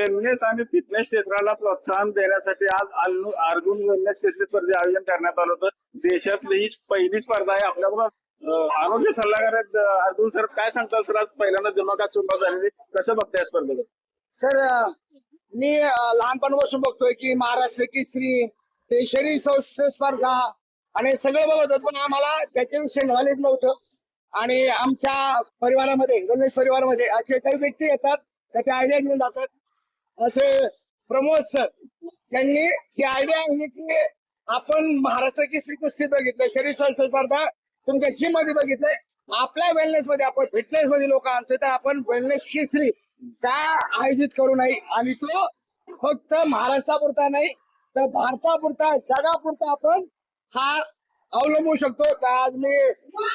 Wellness आणि fitness क्षेत्राला प्रोत्साहन देण्यासाठी आज अर्जुन वेलनेस क्षेत्र स्पर्धे आयोजन करण्यात आलं होतं. देशातली ही पहिली स्पर्धा आहे. आपल्याबरोबर आरोग्य सल्लागार आहेत अर्जुन सर. काय सांगताल सर, आज पहिल्यांदा दिमागात सुरुवात झालेली, कसं बघताय स्पर्धेला? सर मी लहानपणापासून बघतोय की महाराष्ट्र केसरी ते शरीर सौष्ठव स्पर्धा आणि सगळं बघत होतो, पण आम्हाला त्याच्याविषयी नॉलेज नव्हतं. आणि आमच्या परिवारामध्ये गणेश परिवारामध्ये असे काही व्यक्ती येतात त्याची आयडिया घेऊन जातात. असे प्रमोद सर त्यांनी ही आयडिया आणली की आपण महाराष्ट्र केसरी कुस्ती बघितलं, शरीर सौष्ठव स्पर्धा तुमच्या जिम मध्ये बघितलंय, आपल्या वेलनेस मध्ये आपण फिटनेस मध्ये लोक आणतो, तर आपण वेलनेस केसरी का आयोजित करू नये. आणि तो फक्त महाराष्ट्रापुरता नाही तर भारतापुरता जगापुरता आपण हा अवलंबू शकतो. तर आज मी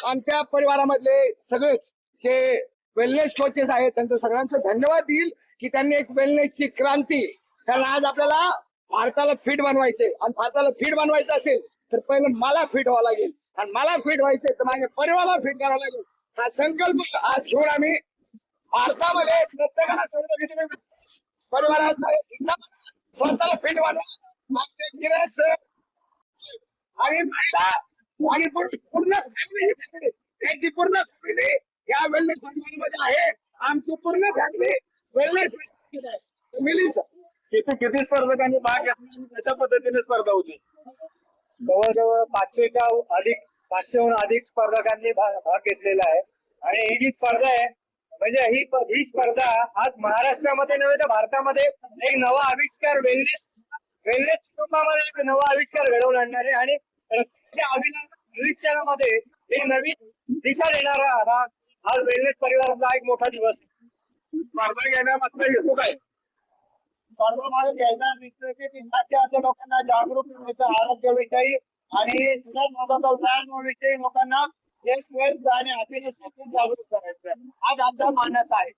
आमच्या परिवारामधले सगळेच जे वेलनेस कोचेस आहेत त्यांचं सगळ्यांचं धन्यवाद देईल की त्यांनी एक वेलनेसची क्रांती. कारण आज आपल्याला भारताला फिट बनवायचे आणि भारताला फिट बनवायचं असेल तर पहिलं मला फिट व्हावं लागेल आणि मला फिट व्हायचे तर माझ्या परिवाराला फिट करावं लागेल. हा संकल्प आज घेऊन आम्ही भारतामध्ये प्रत्येकाला परिवारात स्वतःला फिट बनवा आणि महिला आणि पूर्ण फॅमिली त्यांची पूर्ण फॅमिली या वेलनेस परिवारामध्ये आहे. आमची पूर्ण फॅमिली वेलनेस फॅमिलीच. किती स्पर्धकांनी भाग घेतला, कशा पद्धतीने स्पर्धा होती? जवळजवळ 500हून अधिक स्पर्धकांनी भाग घेतलेला आहे. आणि ही जी स्पर्धा आहे म्हणजे ही स्पर्धा आज महाराष्ट्रामध्ये नव्हे तर भारतामध्ये एक नवा आविष्कार वेलनेस कुटुंबामध्ये एक नवा आविष्कार घडवून आणणार आहे आणि आविष्कारामध्ये एक नवीन दिशा देणारा हा वेलनेस परिवाराचा एक मोठा दिवस आहे. स्पर्धा घेण्यामागचा हेतू काय? स्पर्धा मागे घ्यायचा अशा लोकांना जागरूक करायचं आरोग्याविषयी आणि विषयी लोकांना आणि हॅपीनेस जागरूक करायचं आज आमचा मानस आहे.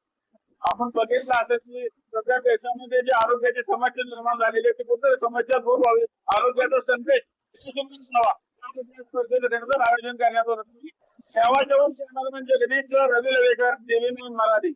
आपण बघितलं आता की सध्या देशामध्ये जे आरोग्याची समस्या निर्माण झालेली आहे, कुठे समस्या दूर व्हावी, आरोग्याचा संदेश स्पर्धेचं आयोजन करण्यात आलं. सेवाचरण करणार म्हणजे गणेश रवी लवेकर, देवेंद्र मराठी.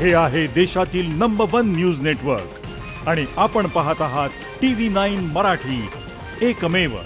हे आहे देशातील नंबर 1 न्यूज नेटवर्क आणि आपण पाहत आहात TV9 मराठी, एकमेव.